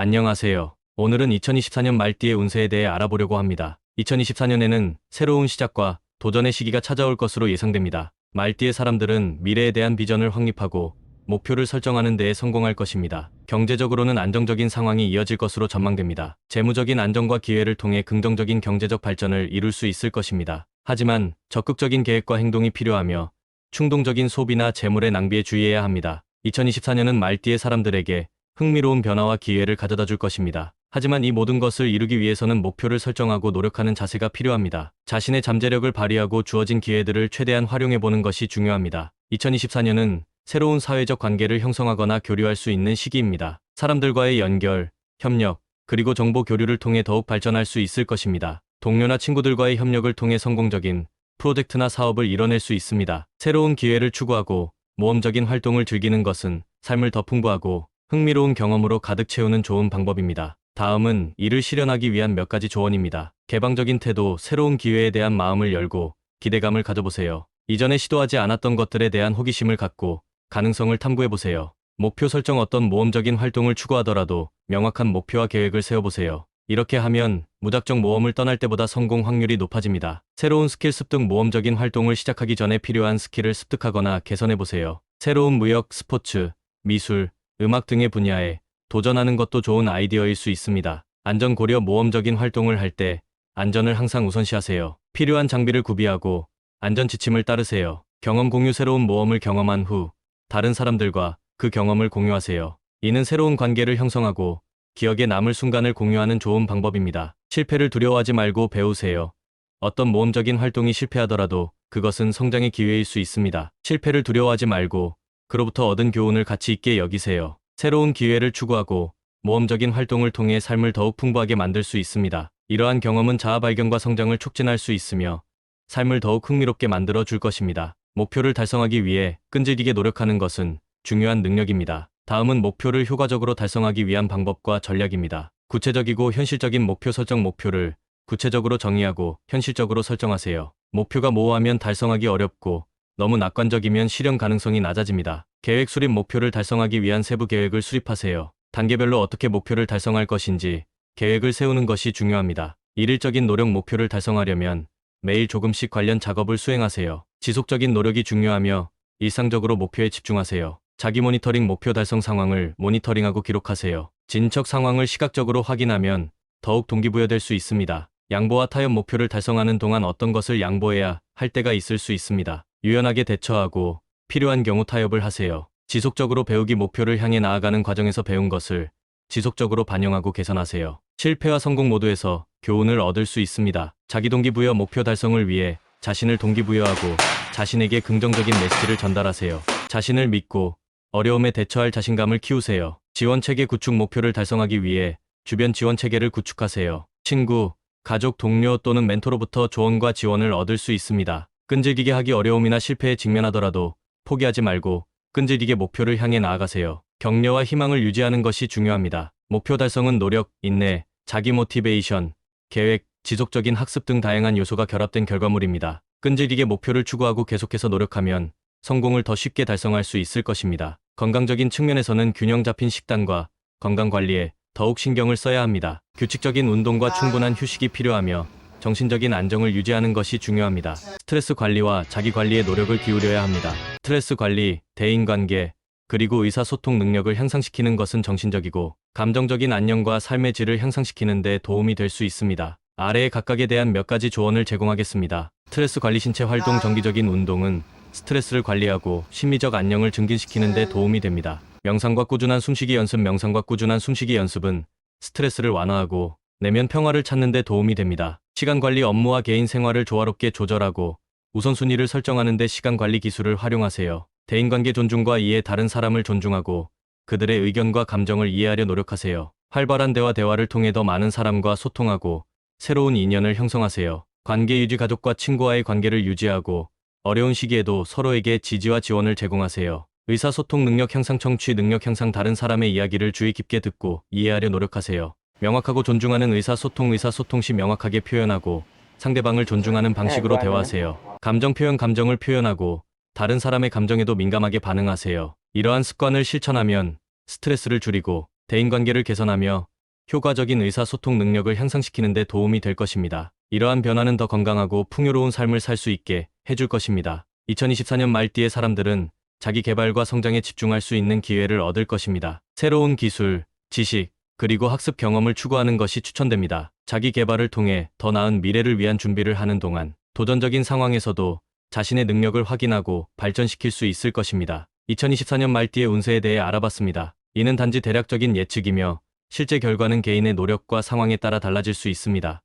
안녕하세요. 오늘은 2024년 말띠의 운세에 대해 알아보려고 합니다. 2024년에는 새로운 시작과 도전의 시기가 찾아올 것으로 예상됩니다. 말띠의 사람들은 미래에 대한 비전을 확립하고 목표를 설정하는 데에 성공할 것입니다. 경제적으로는 안정적인 상황이 이어질 것으로 전망됩니다. 재무적인 안정과 기회를 통해 긍정적인 경제적 발전을 이룰 수 있을 것입니다. 하지만 적극적인 계획과 행동이 필요하며 충동적인 소비나 재물의 낭비에 주의해야 합니다. 2024년은 말띠의 사람들에게 흥미로운 변화와 기회를 가져다 줄 것입니다. 하지만 이 모든 것을 이루기 위해서는 목표를 설정하고 노력하는 자세가 필요합니다. 자신의 잠재력을 발휘하고 주어진 기회들을 최대한 활용해보는 것이 중요합니다. 2024년은 새로운 사회적 관계를 형성하거나 교류할 수 있는 시기입니다. 사람들과의 연결, 협력, 그리고 정보 교류를 통해 더욱 발전할 수 있을 것입니다. 동료나 친구들과의 협력을 통해 성공적인 프로젝트나 사업을 이뤄낼 수 있습니다. 새로운 기회를 추구하고 모험적인 활동을 즐기는 것은 삶을 더 풍부하고 흥미로운 경험으로 가득 채우는 좋은 방법입니다. 다음은 이를 실현하기 위한 몇 가지 조언입니다. 개방적인 태도, 새로운 기회에 대한 마음을 열고 기대감을 가져보세요. 이전에 시도하지 않았던 것들에 대한 호기심을 갖고 가능성을 탐구해보세요. 목표 설정 어떤 모험적인 활동을 추구하더라도 명확한 목표와 계획을 세워보세요. 이렇게 하면 무작정 모험을 떠날 때보다 성공 확률이 높아집니다. 새로운 스킬 습득 모험적인 활동을 시작하기 전에 필요한 스킬을 습득하거나 개선해보세요. 새로운 무역, 스포츠, 미술, 음악 등의 분야에 도전하는 것도 좋은 아이디어일 수 있습니다. 안전 고려 모험적인 활동을 할 때 안전을 항상 우선시하세요. 필요한 장비를 구비하고 안전 지침을 따르세요. 경험 공유 새로운 모험을 경험한 후 다른 사람들과 그 경험을 공유하세요. 이는 새로운 관계를 형성하고 기억에 남을 순간을 공유하는 좋은 방법입니다. 실패를 두려워하지 말고 배우세요. 어떤 모험적인 활동이 실패하더라도 그것은 성장의 기회일 수 있습니다. 실패를 두려워하지 말고 그로부터 얻은 교훈을 가치 있게 여기세요. 새로운 기회를 추구하고 모험적인 활동을 통해 삶을 더욱 풍부하게 만들 수 있습니다. 이러한 경험은 자아 발견과 성장을 촉진할 수 있으며 삶을 더욱 흥미롭게 만들어 줄 것입니다. 목표를 달성하기 위해 끈질기게 노력하는 것은 중요한 능력입니다. 다음은 목표를 효과적으로 달성하기 위한 방법과 전략입니다. 구체적이고 현실적인 목표 설정. 목표를 구체적으로 정의하고 현실적으로 설정하세요. 목표가 모호하면 달성하기 어렵고 너무 낙관적이면 실현 가능성이 낮아집니다. 계획 수립. 목표를 달성하기 위한 세부 계획을 수립하세요. 단계별로 어떻게 목표를 달성할 것인지 계획을 세우는 것이 중요합니다. 일일적인 노력. 목표를 달성하려면 매일 조금씩 관련 작업을 수행하세요. 지속적인 노력이 중요하며 일상적으로 목표에 집중하세요. 자기 모니터링. 목표 달성 상황을 모니터링하고 기록하세요. 진척 상황을 시각적으로 확인하면 더욱 동기부여될 수 있습니다. 양보와 타협. 목표를 달성하는 동안 어떤 것을 양보해야 할 때가 있을 수 있습니다. 유연하게 대처하고 필요한 경우 타협을 하세요. 지속적으로 배우기. 목표를 향해 나아가는 과정에서 배운 것을 지속적으로 반영하고 개선하세요. 실패와 성공 모두에서 교훈을 얻을 수 있습니다. 자기 동기부여. 목표 달성을 위해 자신을 동기부여하고 자신에게 긍정적인 메시지를 전달하세요. 자신을 믿고 어려움에 대처할 자신감을 키우세요. 지원체계 구축. 목표를 달성하기 위해 주변 지원체계를 구축하세요. 친구, 가족, 동료 또는 멘토로부터 조언과 지원을 얻을 수 있습니다. 끈질기게 하기. 어려움이나 실패에 직면하더라도 포기하지 말고 끈질기게 목표를 향해 나아가세요. 격려와 희망을 유지하는 것이 중요합니다. 목표 달성은 노력, 인내, 자기 모티베이션, 계획, 지속적인 학습 등 다양한 요소가 결합된 결과물입니다. 끈질기게 목표를 추구하고 계속해서 노력하면 성공을 더 쉽게 달성할 수 있을 것입니다. 건강적인 측면에서는 균형 잡힌 식단과 건강관리에 더욱 신경을 써야 합니다. 규칙적인 운동과 충분한 휴식이 필요하며 정신적인 안정을 유지하는 것이 중요합니다. 스트레스 관리와 자기 관리에 노력을 기울여야 합니다. 스트레스 관리, 대인관계, 그리고 의사소통 능력을 향상시키는 것은 정신적이고 감정적인 안녕과 삶의 질을 향상시키는 데 도움이 될 수 있습니다. 아래의 각각에 대한 몇 가지 조언을 제공하겠습니다. 스트레스 관리. 신체 활동. 정기적인 운동은 스트레스를 관리하고 심리적 안녕을 증진시키는 데 도움이 됩니다. 명상과 꾸준한 숨쉬기 연습. 명상과 꾸준한 숨쉬기 연습은 스트레스를 완화하고 내면 평화를 찾는 데 도움이 됩니다. 시간 관리. 업무와 개인 생활을 조화롭게 조절하고 우선순위를 설정하는 데 시간 관리 기술을 활용하세요. 대인관계. 존중과 이해. 다른 사람을 존중하고 그들의 의견과 감정을 이해하려 노력하세요. 활발한 대화를 통해 더 많은 사람과 소통하고 새로운 인연을 형성하세요. 관계 유지. 가족과 친구와의 관계를 유지하고 어려운 시기에도 서로에게 지지와 지원을 제공하세요. 의사소통 능력 향상. 청취 능력 향상. 다른 사람의 이야기를 주의 깊게 듣고 이해하려 노력하세요. 명확하고 존중하는 의사소통. 의사소통 시 명확하게 표현하고 상대방을 존중하는 방식으로 대화하세요. 감정 표현. 감정을 표현하고 다른 사람의 감정에도 민감하게 반응하세요. 이러한 습관을 실천하면 스트레스를 줄이고 대인관계를 개선하며 효과적인 의사소통 능력을 향상시키는 데 도움이 될 것입니다. 이러한 변화는 더 건강하고 풍요로운 삶을 살 수 있게 해줄 것입니다. 2024년 말띠의 사람들은 자기 개발과 성장에 집중할 수 있는 기회를 얻을 것입니다. 새로운 기술, 지식, 그리고 학습 경험을 추구하는 것이 추천됩니다. 자기 개발을 통해 더 나은 미래를 위한 준비를 하는 동안 도전적인 상황에서도 자신의 능력을 확인하고 발전시킬 수 있을 것입니다. 2024년 말띠의 운세에 대해 알아봤습니다. 이는 단지 대략적인 예측이며 실제 결과는 개인의 노력과 상황에 따라 달라질 수 있습니다.